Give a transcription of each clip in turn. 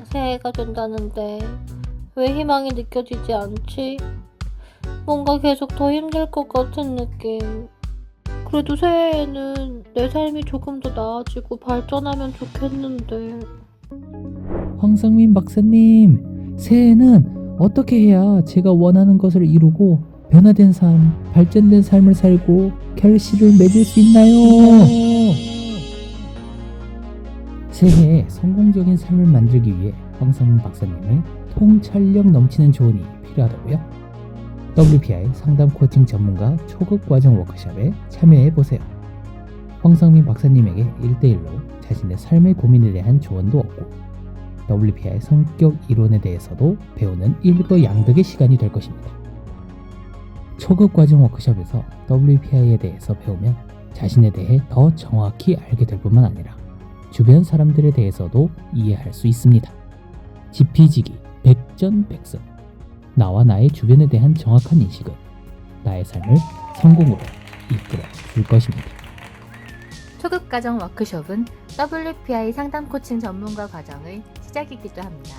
새해가 된다는데 왜 희망이 느껴지지 않지? 뭔가 계속 더 힘들 것 같은 느낌. 그래도 새해에는 내 삶이 조금 더 나아지고 발전하면 좋겠는데. 황상민 박사님, 새해에는 어떻게 해야 제가 원하는 것을 이루고 변화된 삶, 발전된 삶을 살고 결실을 맺을 수 있나요? 새해에 성공적인 삶을 만들기 위해 황상민 박사님의 통찰력 넘치는 조언이 필요하다고요? WPI 상담 코칭 전문가 초급 과정 워크숍에 참여해보세요. 황상민 박사님에게 1대1로 자신의 삶의 고민에 대한 조언도 얻고 WPI 성격 이론에 대해서도 배우는 일거양득의 시간이 될 것입니다. 초급 과정 워크숍에서 WPI에 대해서 배우면 자신에 대해 더 정확히 알게 될 뿐만 아니라 주변 사람들에 대해서도 이해할 수 있습니다. 지피지기 백전백승. 나와 나의 주변에 대한 정확한 인식은 나의 삶을 성공으로 이끌어 줄 것입니다. 초급 과정 워크숍은 WPI 상담 코칭 전문가 과정의 시작이기도 합니다.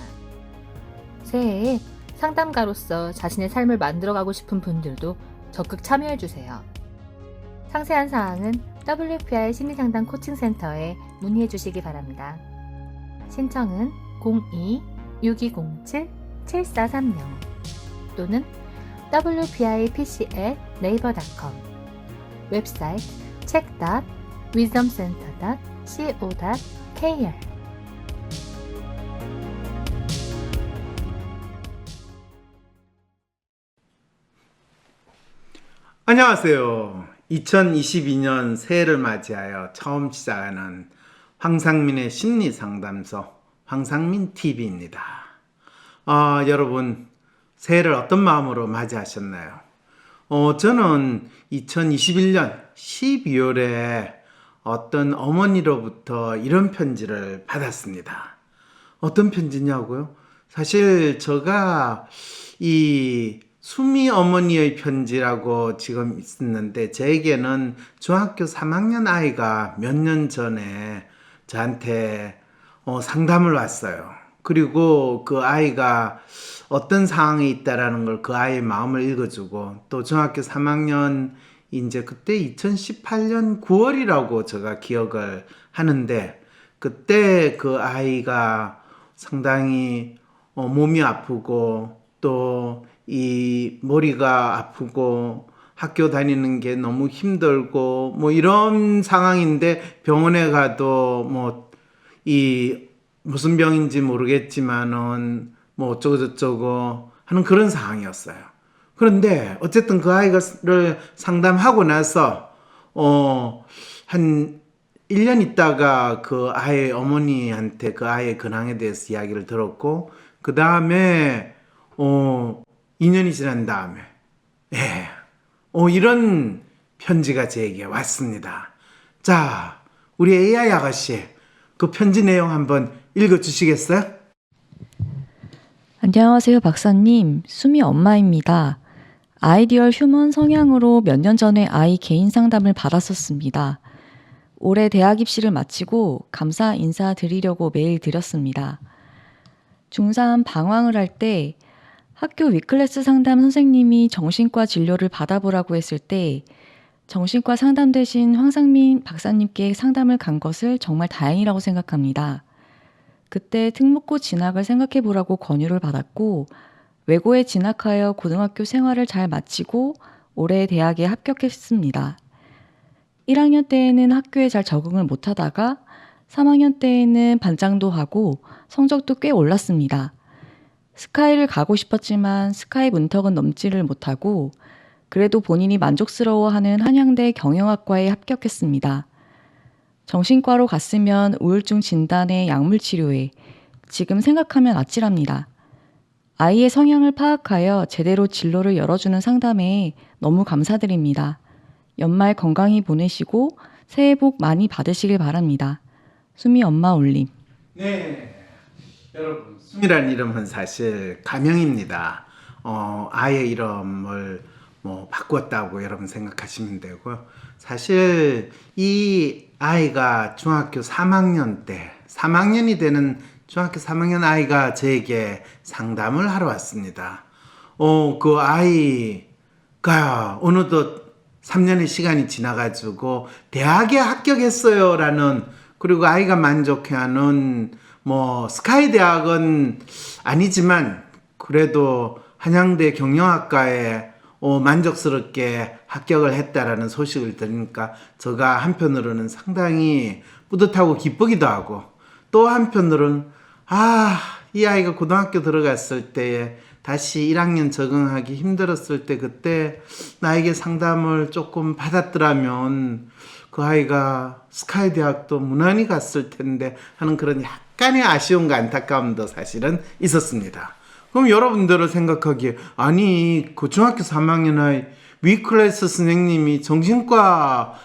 새해에 상담가로서 자신의 삶을 만들어가고 싶은 분들도 적극 참여해주세요. 상세한 사항은 WPI 심리상담 코칭센터에 문의해주시기 바랍니다. 신청은 02-6207-7430 또는 wpipc@naver.com 웹사이트 check.wisdomcenter.co.kr 안녕하세요. 2022년 새해를 맞이하여 처음 시작하는 황상민의 심리상담소 황상민TV입니다. 여러분 새해를 어떤 마음으로 맞이하셨나요? 저는 2021년 12월에 어떤 어머니로부터 이런 편지를 받았습니다. 어떤 편지냐고요? 사실 제가 이 수미 어머니의 편지라고 지금 있었는데 저에게는 중학교 3학년 아이가 몇 년 전에 저한테 상담을 왔어요. 그리고 그 아이가 어떤 상황에 있다라는 걸 그 아이의 마음을 읽어주고 또 중학교 3학년 이제 그때 2018년 9월이라고 제가 기억을 하는데 그때 그 아이가 상당히 몸이 아프고 또 이 머리가 아프고 학교 다니는 게 너무 힘들고 뭐 이런 상황인데 병원에 가도 뭐 이 무슨 병인지 모르겠지만은 뭐 어쩌고저쩌고 하는 그런 상황이었어요. 그런데 어쨌든 그 아이를 상담하고 나서 한 1년 있다가 그 아이의 어머니한테 그 아이의 근황에 대해서 이야기를 들었고 그 다음에 2년이 지난 다음에 이런 편지가 제게 왔습니다. 자, 우리 AI 아가씨 그 편지 내용 한번 읽어주시겠어요? 안녕하세요, 박사님. 수미 엄마입니다. 아이디얼 휴먼 성향으로 몇 년 전에 아이 개인 상담을 받았었습니다. 올해 대학 입시를 마치고 감사 인사 드리려고 메일 드렸습니다. 중3 방황을 할 때 학교 위클래스 상담 선생님이 정신과 진료를 받아보라고 했을 때 정신과 상담 대신 황상민 박사님께 상담을 간 것을 정말 다행이라고 생각합니다. 그때 특목고 진학을 생각해 보라고 권유를 받았고 외고에 진학하여 고등학교 생활을 잘 마치고 올해 대학에 합격했습니다. 1학년 때에는 학교에 잘 적응을 못하다가 3학년 때에는 반장도 하고 성적도 꽤 올랐습니다. 스카이를 가고 싶었지만 스카이 문턱은 넘지를 못하고 그래도 본인이 만족스러워하는 한양대 경영학과에 합격했습니다. 정신과로 갔으면 우울증 진단에 약물 치료에 지금 생각하면 아찔합니다. 아이의 성향을 파악하여 제대로 진로를 열어주는 상담에 너무 감사드립니다. 연말 건강히 보내시고 새해 복 많이 받으시길 바랍니다. 수미 엄마 올림. 네, 여러분 수미란 이름은 사실 가명입니다. 아이의 이름을 뭐 바꿨다고 여러분 생각하시면 되고요. 사실 이 아이가 중학교 3학년 때 3학년이 되는 중학교 3학년 아이가 저에게 상담을 하러 왔습니다. 그 아이가 어느덧 3년의 시간이 지나가지고 대학에 합격했어요라는, 그리고 아이가 만족해하는 스카이 대학은 아니지만 그래도 한양대 경영학과에 만족스럽게 합격을 했다라는 소식을 들으니까 제가 한편으로는 상당히 뿌듯하고 기쁘기도 하고, 또 한편으로는 이 아이가 고등학교 들어갔을 때에 다시 1학년 적응하기 힘들었을 때 그때 나에게 상담을 조금 받았더라면 그 아이가 스카이 대학도 무난히 갔을 텐데 하는 그런 약간의 아쉬움과 안타까움도 사실은 있었습니다. 그럼 여러분들은 생각하기에, 아니 그 중학교 3학년 아이 위클래스 선생님이 정신과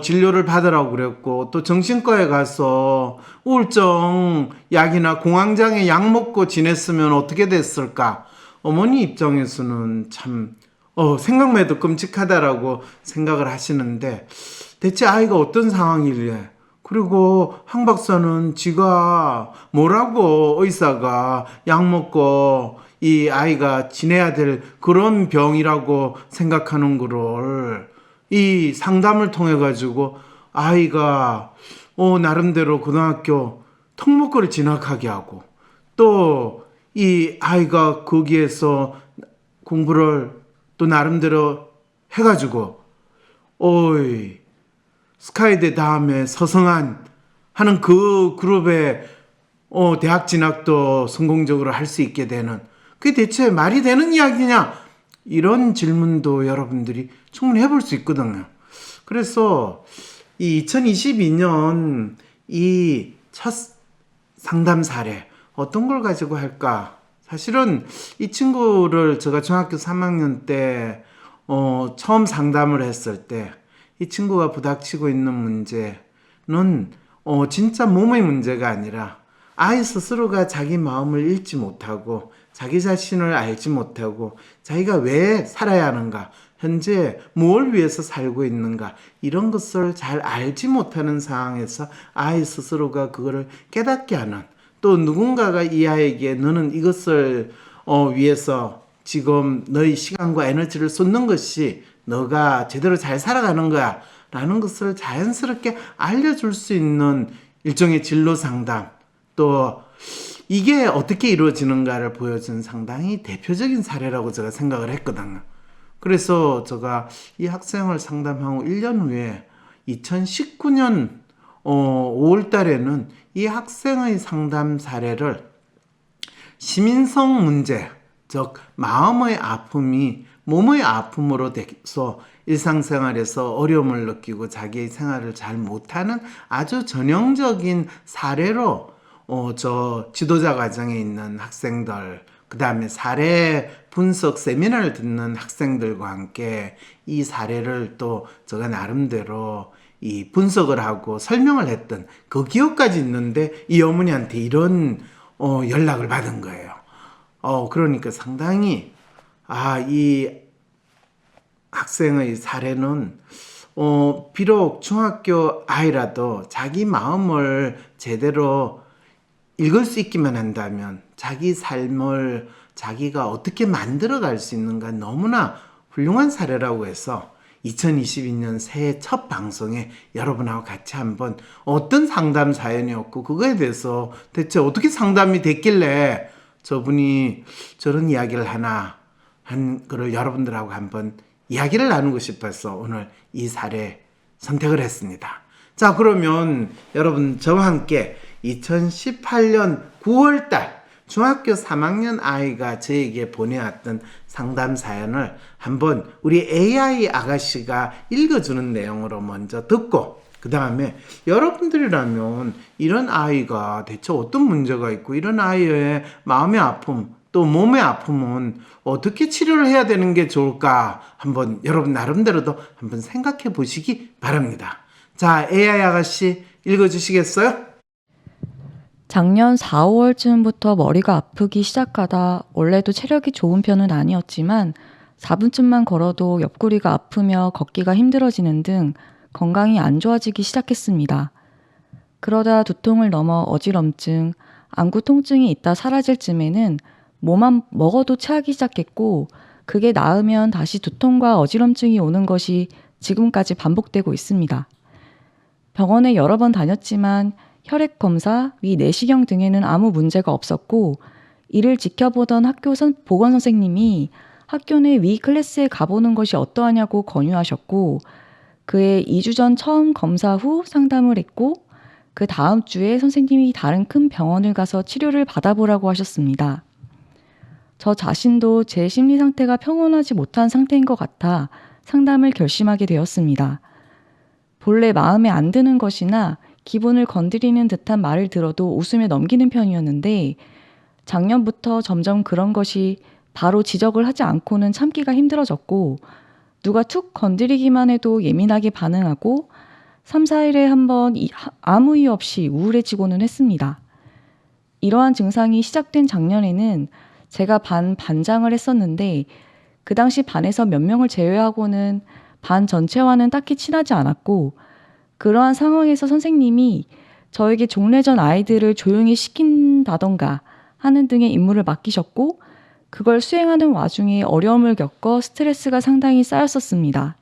진료를 받으라고 그랬고, 또 정신과에 가서 우울증 약이나 공황장애 약 먹고 지냈으면 어떻게 됐을까? 어머니 입장에서는 참 생각만 해도 끔찍하다라고 생각을 하시는데, 대체 아이가 어떤 상황이래? 그리고 황 박사는 지가 뭐라고 의사가 약 먹고 이 아이가 지내야 될 그런 병이라고 생각하는 거를 이 상담을 통해 가지고 아이가 나름대로 고등학교 특목고를 진학하게 하고, 또 이 아이가 거기에서 공부를 또 나름대로 해가지고 스카이대 다음에 서성한 하는 그 그룹의 대학 진학도 성공적으로 할 수 있게 되는, 그게 대체 말이 되는 이야기냐? 이런 질문도 여러분들이 충분히 해볼 수 있거든요. 그래서 이 2022년 이 첫 상담 사례 어떤 걸 가지고 할까? 사실은 이 친구를 제가 중학교 3학년 때 처음 상담을 했을 때 이 친구가 부닥치고 있는 문제는 진짜 몸의 문제가 아니라 아이 스스로가 자기 마음을 읽지 못하고 자기 자신을 알지 못하고 자기가 왜 살아야 하는가, 현재 무엇을 위해서 살고 있는가, 이런 것을 잘 알지 못하는 상황에서 아이 스스로가 그거를 깨닫게 하는, 또 누군가가 이 아이에게 너는 이것을 위해서 지금 너의 시간과 에너지를 쏟는 것이 너가 제대로 잘 살아가는 거야 라는 것을 자연스럽게 알려줄 수 있는 일종의 진로 상담, 또 이게 어떻게 이루어지는가를 보여준 상당히 대표적인 사례라고 제가 생각을 했거든요. 그래서 제가 이 학생을 상담하고 1년 후에 2019년 5월 달에는 이 학생의 상담 사례를 시민성 문제, 즉 마음의 아픔이 몸의 아픔으로 돼서 일상생활에서 어려움을 느끼고 자기의 생활을 잘 못하는 아주 전형적인 사례로 저 지도자 과정에 있는 학생들, 그 다음에 사례 분석 세미나를 듣는 학생들과 함께 이 사례를 또 제가 나름대로 이 분석을 하고 설명을 했던 그 기억까지 있는데, 이 어머니한테 이런 연락을 받은 거예요. 그러니까 상당히 이 학생의 사례는 비록 중학교 아이라도 자기 마음을 제대로 읽을 수 있기만 한다면 자기 삶을 자기가 어떻게 만들어갈 수 있는가 너무나 훌륭한 사례라고 해서 2022년 새해 첫 방송에 여러분하고 같이 한번 어떤 상담 사연이었고 그거에 대해서 대체 어떻게 상담이 됐길래 저분이 저런 이야기를 하나 한 거를 여러분들하고 한번 이야기를 나누고 싶어서 오늘 이 사례 선택을 했습니다. 자, 그러면 여러분 저와 함께 2018년 9월달 중학교 3학년 아이가 저에게 보내왔던 상담 사연을 한번 우리 AI 아가씨가 읽어주는 내용으로 먼저 듣고, 그 다음에 여러분들이라면 이런 아이가 대체 어떤 문제가 있고 이런 아이의 마음의 아픔 또 몸의 아픔은 어떻게 치료를 해야 되는 게 좋을까 한번 여러분 나름대로도 한번 생각해 보시기 바랍니다. 자, AI 아가씨 읽어주시겠어요? 작년 4, 5월쯤부터 머리가 아프기 시작하다 원래도 체력이 좋은 편은 아니었지만 4분쯤만 걸어도 옆구리가 아프며 걷기가 힘들어지는 등 건강이 안 좋아지기 시작했습니다. 그러다 두통을 넘어 어지럼증, 안구 통증이 있다 사라질 쯤에는 뭐만 먹어도 체하기 시작했고 그게 나으면 다시 두통과 어지럼증이 오는 것이 지금까지 반복되고 있습니다. 병원에 여러 번 다녔지만 혈액 검사, 위 내시경 등에는 아무 문제가 없었고 이를 지켜보던 학교 보건 선생님이 학교 내 위 클래스에 가보는 것이 어떠하냐고 권유하셨고 그해 2주 전 처음 검사 후 상담을 했고 그 다음 주에 선생님이 다른 큰 병원을 가서 치료를 받아보라고 하셨습니다. 저 자신도 제 심리 상태가 평온하지 못한 상태인 것 같아 상담을 결심하게 되었습니다. 본래 마음에 안 드는 것이나 기분을 건드리는 듯한 말을 들어도 웃으며 넘기는 편이었는데 작년부터 점점 그런 것이 바로 지적을 하지 않고는 참기가 힘들어졌고 누가 툭 건드리기만 해도 예민하게 반응하고 3, 4일에 한 번 아무 이유 없이 우울해지고는 했습니다. 이러한 증상이 시작된 작년에는 제가 반장을 했었는데 그 당시 반에서 몇 명을 제외하고는 반 전체와는 딱히 친하지 않았고 그러한 상황에서 선생님이 저에게 종례전 아이들을 조용히 시킨다던가 하는 등의 임무를 맡기셨고 그걸 수행하는 와중에 어려움을 겪어 스트레스가 상당히 쌓였었습니다.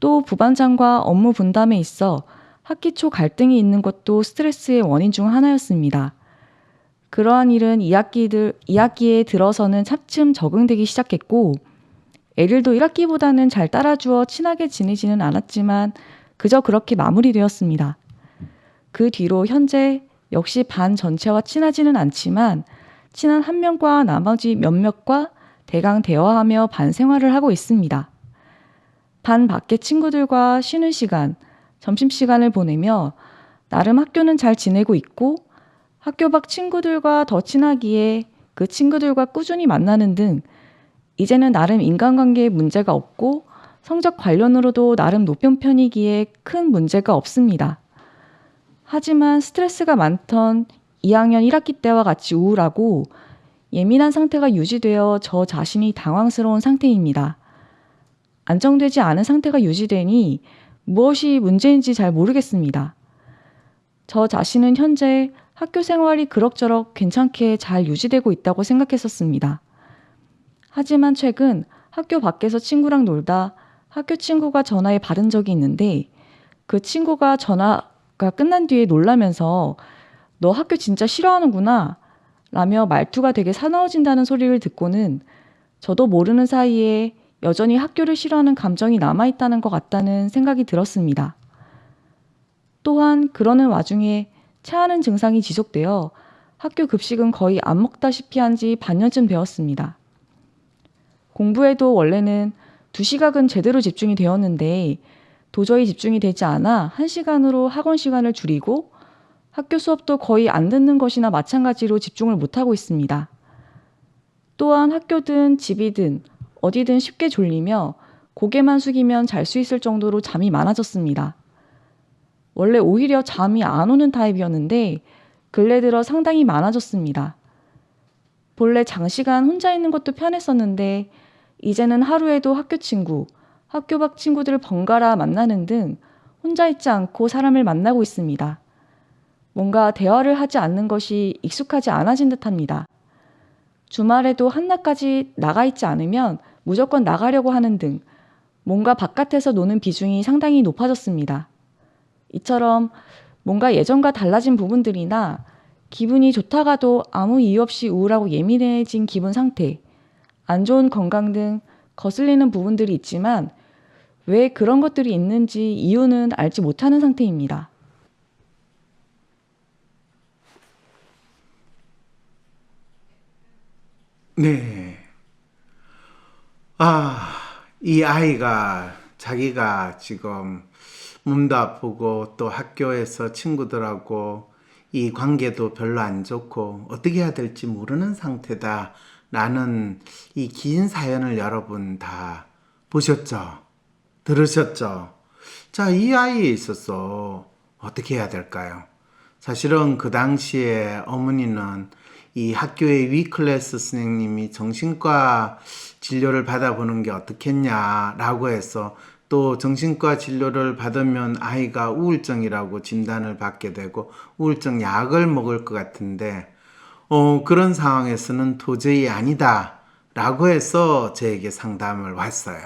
또 부반장과 업무 분담에 있어 학기 초 갈등이 있는 것도 스트레스의 원인 중 하나였습니다. 그러한 일은 2학기에 들어서는 차츰 적응되기 시작했고 애들도 1학기보다는 잘 따라주어 친하게 지내지는 않았지만 그저 그렇게 마무리되었습니다. 그 뒤로 현재 역시 반 전체와 친하지는 않지만 친한 한 명과 나머지 몇몇과 대강 대화하며 반 생활을 하고 있습니다. 반 밖의 친구들과 쉬는 시간, 점심시간을 보내며 나름 학교는 잘 지내고 있고 학교 밖 친구들과 더 친하기에 그 친구들과 꾸준히 만나는 등 이제는 나름 인간관계에 문제가 없고 성적 관련으로도 나름 높은 편이기에 큰 문제가 없습니다. 하지만 스트레스가 많던 2학년 1학기 때와 같이 우울하고 예민한 상태가 유지되어 저 자신이 당황스러운 상태입니다. 안정되지 않은 상태가 유지되니 무엇이 문제인지 잘 모르겠습니다. 저 자신은 현재 학교 생활이 그럭저럭 괜찮게 잘 유지되고 있다고 생각했었습니다. 하지만 최근 학교 밖에서 친구랑 놀다 학교 친구가 전화에 받은 적이 있는데 그 친구가 전화가 끝난 뒤에 놀라면서 너 학교 진짜 싫어하는구나 라며 말투가 되게 사나워진다는 소리를 듣고는 저도 모르는 사이에 여전히 학교를 싫어하는 감정이 남아있다는 것 같다는 생각이 들었습니다. 또한 그러는 와중에 체하는 증상이 지속되어 학교 급식은 거의 안 먹다시피 한 지 반년쯤 되었습니다. 공부에도 원래는 2시각은 제대로 집중이 되었는데 도저히 집중이 되지 않아 1시간으로 학원 시간을 줄이고 학교 수업도 거의 안 듣는 것이나 마찬가지로 집중을 못하고 있습니다. 또한 학교든 집이든 어디든 쉽게 졸리며 고개만 숙이면 잘 수 있을 정도로 잠이 많아졌습니다. 원래 오히려 잠이 안 오는 타입이었는데 근래 들어 상당히 많아졌습니다. 본래 장시간 혼자 있는 것도 편했었는데 이제는 하루에도 학교 친구, 학교 밖 친구들을 번갈아 만나는 등 혼자 있지 않고 사람을 만나고 있습니다. 뭔가 대화를 하지 않는 것이 익숙하지 않아진 듯합니다. 주말에도 한낮까지 나가 있지 않으면 무조건 나가려고 하는 등 뭔가 바깥에서 노는 비중이 상당히 높아졌습니다. 이처럼 뭔가 예전과 달라진 부분들이나 기분이 좋다가도 아무 이유 없이 우울하고 예민해진 기분 상태, 안 좋은 건강 등 거슬리는 부분들이 있지만 왜 그런 것들이 있는지 이유는 알지 못하는 상태입니다. 네. 이 아이가 자기가 지금 몸도 아프고 또 학교에서 친구들하고 이 관계도 별로 안 좋고 어떻게 해야 될지 모르는 상태다 라는 이 긴 사연을 여러분 다 보셨죠? 들으셨죠? 자, 이 아이에 있어서 어떻게 해야 될까요? 사실은 그 당시에 어머니는 이 학교의 위클래스 선생님이 정신과 진료를 받아보는 게 어떻겠냐라고 해서 또 정신과 진료를 받으면 아이가 우울증이라고 진단을 받게 되고 우울증 약을 먹을 것 같은데 그런 상황에서는 도저히 아니다 라고 해서 저에게 상담을 왔어요.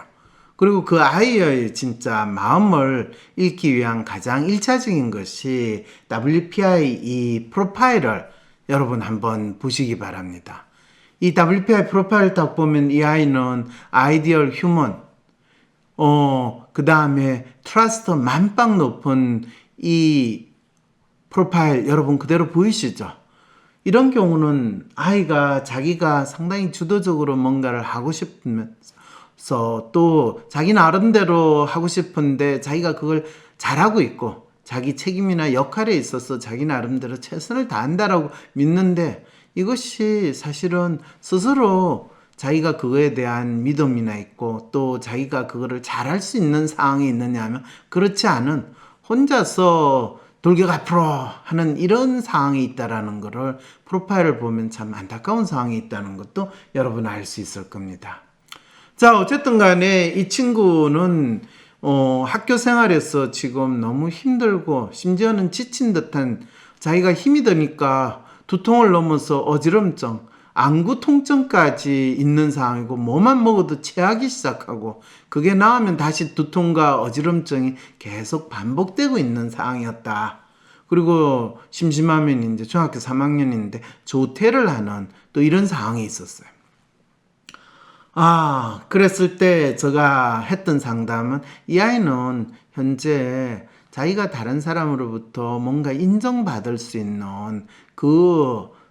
그리고 그 아이의 진짜 마음을 읽기 위한 가장 1차적인 것이 WPI 이 프로파일을 여러분 한번 보시기 바랍니다. 이 WPI 프로파일 딱 보면 이 아이는 아이디얼 휴먼, 그 다음에 트러스트 만빵 높은 이 프로파일 여러분 그대로 보이시죠? 이런 경우는 아이가 자기가 상당히 주도적으로 뭔가를 하고 싶으면서 또 자기 나름대로 하고 싶은데 자기가 그걸 잘하고 있고 자기 책임이나 역할에 있어서 자기 나름대로 최선을 다한다라고 믿는데 이것이 사실은 스스로 자기가 그거에 대한 믿음이나 있고 또 자기가 그거를 잘할 수 있는 상황에 있느냐 하면 그렇지 않은 혼자서 돌격 앞으로 하는 이런 상황이 있다라는 것을 프로파일을 보면 참 안타까운 상황이 있다는 것도 여러분 알 수 있을 겁니다. 자, 어쨌든 간에 이 친구는 학교 생활에서 지금 너무 힘들고 심지어는 지친 듯한 자기가 힘이 드니까 두통을 넘어서 어지럼증, 안구 통증까지 있는 상황이고 뭐만 먹어도 체하기 시작하고 그게 나으면 다시 두통과 어지럼증이 계속 반복되고 있는 상황이었다. 그리고 심심하면 이제 중학교 3학년인데 조퇴를 하는 또 이런 상황이 있었어요. 그랬을 때 제가 했던 상담은 이 아이는 현재 자기가 다른 사람으로부터 뭔가 인정받을 수 있는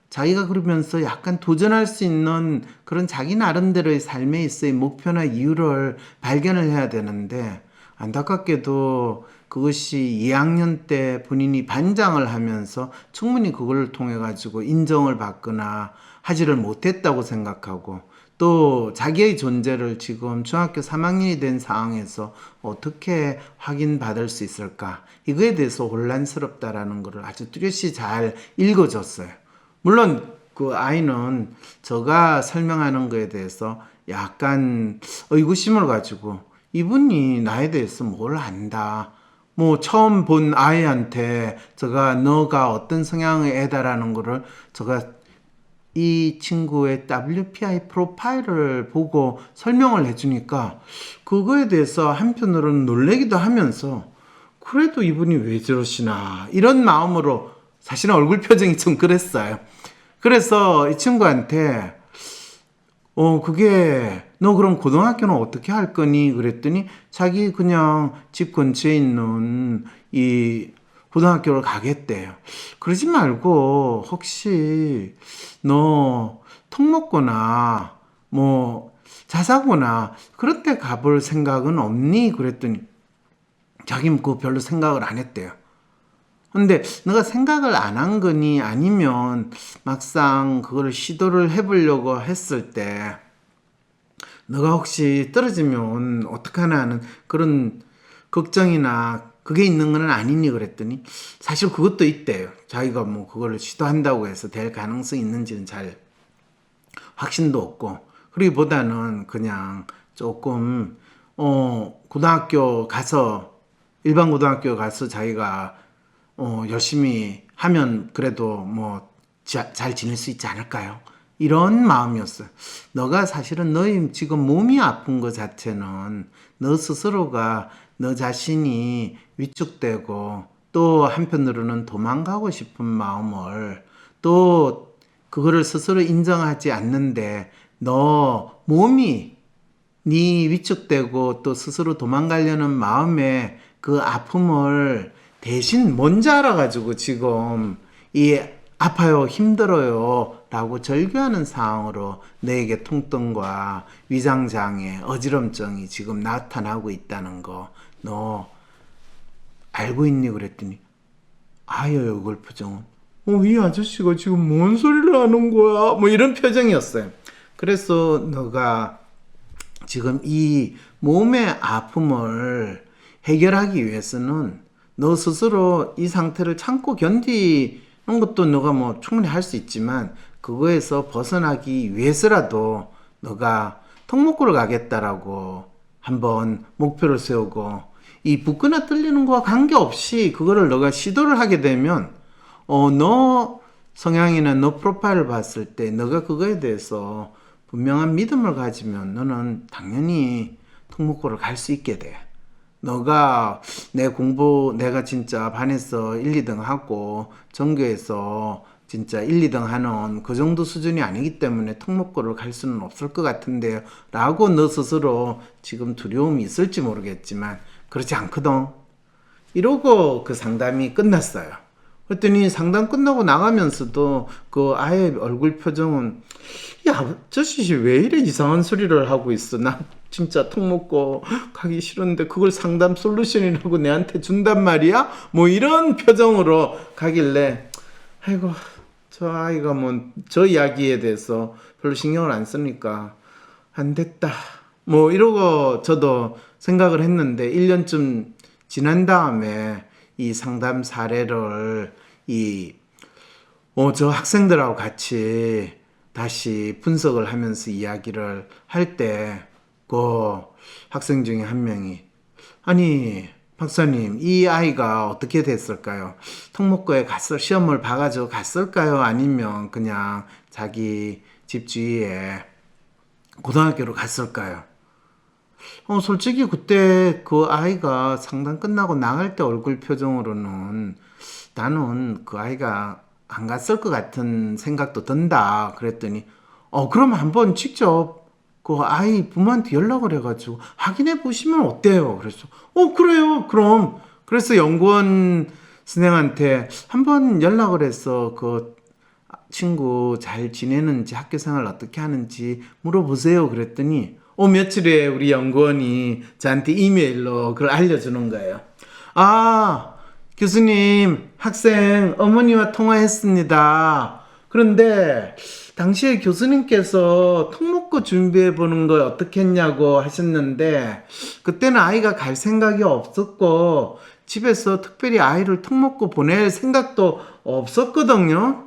자기가 그러면서 약간 도전할 수 있는 그런 자기 나름대로의 삶에 있어의 목표나 이유를 발견을 해야 되는데 안타깝게도 그것이 2학년 때 본인이 반장을 하면서 충분히 그걸 통해 가지고 인정을 받거나 하지를 못했다고 생각하고 또 자기의 존재를 지금 중학교 3학년이 된 상황에서 어떻게 확인받을 수 있을까 이거에 대해서 혼란스럽다라는 것을 아주 뚜렷이 잘 읽어줬어요. 물론 그 아이는 제가 설명하는 거에 대해서 약간 의구심을 가지고 이분이 나에 대해서 뭘 안다. 처음 본 아이한테 제가 너가 어떤 성향의 애다라는 거를 제가 이 친구의 WPI 프로파일을 보고 설명을 해주니까 그거에 대해서 한편으로는 놀래기도 하면서 그래도 이분이 왜 저러시나 이런 마음으로 사실은 얼굴 표정이 좀 그랬어요. 그래서 이 친구한테 그게 너 그럼 고등학교는 어떻게 할 거니? 그랬더니 자기 그냥 집 근처에 있는 이 고등학교를 가겠대요. 그러지 말고 혹시 너 특목고나 자사고나 그런 데 가볼 생각은 없니? 그랬더니 자기는 그거 별로 생각을 안 했대요. 근데 너가 생각을 안 한 거니 아니면 막상 그거를 시도를 해보려고 했을 때 너가 혹시 떨어지면 어떡하나 하는 그런 걱정이나 그게 있는 건 아니니 그랬더니 사실 그것도 있대요. 자기가 그거를 시도한다고 해서 될 가능성이 있는지는 잘 확신도 없고 그러기보다는 그냥 조금 고등학교 가서 일반 고등학교 가서 자기가 열심히 하면 그래도 잘 지낼 수 있지 않을까요? 이런 마음이었어요. 너가 사실은 너의 지금 몸이 아픈 것 자체는 너 스스로가 너 자신이 위축되고 또 한편으로는 도망가고 싶은 마음을 또 그거를 스스로 인정하지 않는데 너 몸이 네 위축되고 또 스스로 도망가려는 마음에 그 아픔을 대신 뭔지 알아가지고 지금 이 아파요, 힘들어요 라고 절규하는 상황으로 너에게 통증과 위장장애, 어지럼증이 지금 나타나고 있다는 거 너 알고 있니? 그랬더니 아예 얼굴 표정은 이 아저씨가 지금 뭔 소리를 하는 거야? 이런 표정이었어요. 그래서 너가 지금 이 몸의 아픔을 해결하기 위해서는 너 스스로 이 상태를 참고 견디는 것도 너가 충분히 할 수 있지만 그거에서 벗어나기 위해서라도 너가 특목고를 가겠다라고 한번 목표를 세우고 이 붙거나 떨리는 거와 관계없이 그거를 너가 시도를 하게 되면 너 성향이나 너 프로파일을 봤을 때 너가 그거에 대해서 분명한 믿음을 가지면 너는 당연히 특목고를 갈 수 있게 돼. 너가 내가 진짜 반에서 1, 2등 하고 전교에서 진짜 1, 2등 하는 그 정도 수준이 아니기 때문에 특목고를 갈 수는 없을 것 같은데요 라고 너 스스로 지금 두려움이 있을지 모르겠지만 그렇지 않거든. 이러고 그 상담이 끝났어요. 그랬더니 상담 끝나고 나가면서도 그 아이의 얼굴 표정은 야, 저 씨 왜 이래 이상한 소리를 하고 있어. 나 진짜 특목고 가기 싫은데 그걸 상담 솔루션이라고 내한테 준단 말이야? 뭐 이런 표정으로 가길래 아이고 저 아이가 뭐 저 이야기에 대해서 별로 신경을 안 쓰니까 안 됐다. 뭐 이러고 저도 생각을 했는데 1년쯤 지난 다음에 이 상담 사례를 저 학생들하고 같이 다시 분석을 하면서 이야기를 할 때 그 학생 중에 한 명이 아니 박사님 이 아이가 어떻게 됐을까요? 특목고에 시험을 봐가지고 갔을까요? 아니면 그냥 자기 집 주위에 고등학교로 갔을까요? 솔직히 그때 그 아이가 상담 끝나고 나갈 때 얼굴 표정으로는 나는 그 아이가 안 갔을 것 같은 생각도 든다. 그랬더니 그럼 한번 직접 그 아이 부모한테 연락을 해가지고 확인해 보시면 어때요? 그래서 그래요. 그럼 그래서 연구원 선생한테 한번 연락을 해서 그 친구 잘 지내는지 학교 생활 어떻게 하는지 물어보세요. 그랬더니 며칠 후에 우리 연구원이 저한테 이메일로 그걸 알려주는 거예요. 교수님, 학생 어머니와 통화했습니다. 그런데 당시에 교수님께서 특목고 준비해 보는 거 어떻게 했냐고 하셨는데 그때는 아이가 갈 생각이 없었고 집에서 특별히 아이를 특목고 보낼 생각도 없었거든요.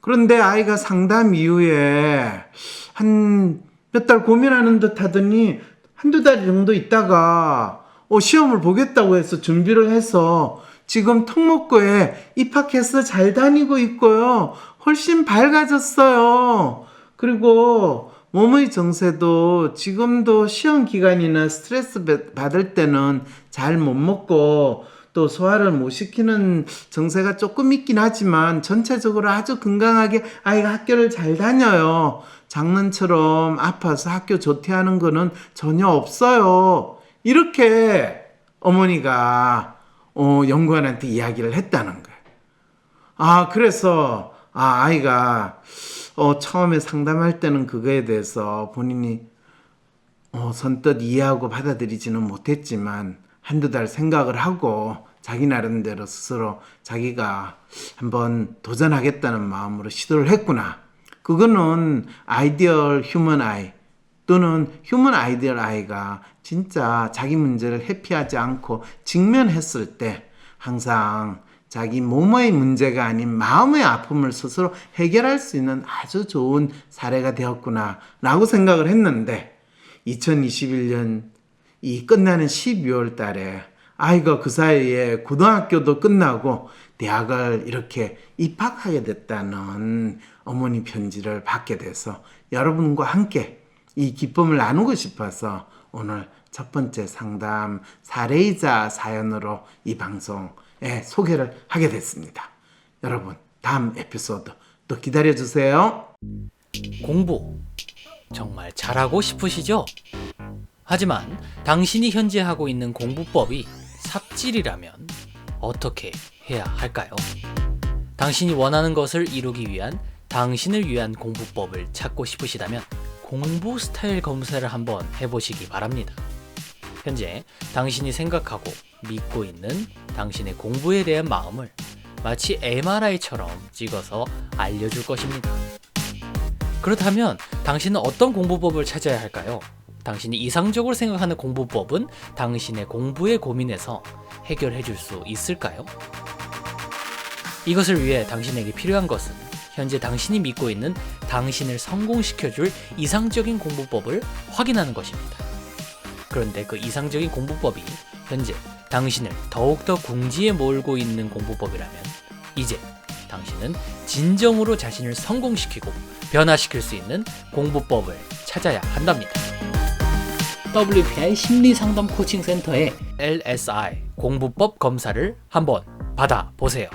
그런데 아이가 상담 이후에 한 몇 달 고민하는 듯 하더니 한두 달 정도 있다가 시험을 보겠다고 해서 준비를 해서 지금 특목고에 입학해서 잘 다니고 있고요. 훨씬 밝아졌어요. 그리고 몸의 정세도 지금도 시험 기간이나 스트레스 받을 때는 잘 못 먹고 또 소화를 못 시키는 정세가 조금 있긴 하지만 전체적으로 아주 건강하게 아이가 학교를 잘 다녀요. 장난처럼 아파서 학교 조퇴하는 거는 전혀 없어요. 이렇게 어머니가 연구원한테 이야기를 했다는 거예요. 그래서 아이가 처음에 상담할 때는 그거에 대해서 본인이 선뜻 이해하고 받아들이지는 못했지만 한두 달 생각을 하고 자기 나름대로 스스로 자기가 한번 도전하겠다는 마음으로 시도를 했구나. 그거는 아이디얼 휴먼 아이 또는 휴먼 아이디얼 아이가 진짜 자기 문제를 회피하지 않고 직면했을 때 항상 자기 몸의 문제가 아닌 마음의 아픔을 스스로 해결할 수 있는 아주 좋은 사례가 되었구나 라고 생각을 했는데 2021년 이 끝나는 12월 달에 아이가 그 사이에 고등학교도 끝나고 대학을 이렇게 입학하게 됐다는 어머니 편지를 받게 돼서 여러분과 함께 이 기쁨을 나누고 싶어서 오늘 첫 번째 상담 사례이자 사연으로 이 방송에 소개를 하게 됐습니다. 여러분 다음 에피소드 또 기다려주세요. 공부 정말 잘하고 싶으시죠? 하지만 당신이 현재 하고 있는 공부법이 삽질이라면 어떻게 해야 할까요? 당신이 원하는 것을 이루기 위한 당신을 위한 공부법을 찾고 싶으시다면 공부 스타일 검사를 한번 해보시기 바랍니다. 현재 당신이 생각하고 믿고 있는 당신의 공부에 대한 마음을 마치 MRI처럼 찍어서 알려줄 것입니다. 그렇다면 당신은 어떤 공부법을 찾아야 할까요? 당신이 이상적으로 생각하는 공부법은 당신의 공부의 고민에서 해결해 줄 수 있을까요? 이것을 위해 당신에게 필요한 것은 현재 당신이 믿고 있는 당신을 성공시켜줄 이상적인 공부법을 확인하는 것입니다. 그런데 그 이상적인 공부법이 현재 당신을 더욱더 궁지에 몰고 있는 공부법이라면 이제 당신은 진정으로 자신을 성공시키고 변화시킬 수 있는 공부법을 찾아야 한답니다. WPI 심리상담 코칭센터의 LSI 공부법 검사를 한번 받아보세요.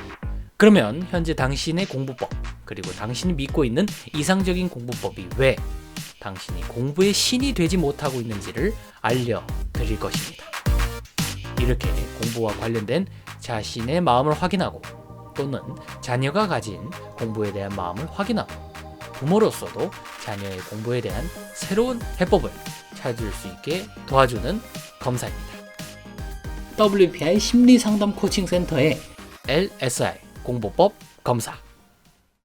그러면 현재 당신의 공부법 그리고 당신이 믿고 있는 이상적인 공부법이 왜 당신이 공부의 신이 되지 못하고 있는지를 알려드릴 것입니다. 이렇게 공부와 관련된 자신의 마음을 확인하고 또는 자녀가 가진 공부에 대한 마음을 확인하고 부모로서도 자녀의 공부에 대한 새로운 해법을 찾을 수 있게 도와주는 검사입니다. WPI 심리상담 코칭센터의 LSI 공부법 검사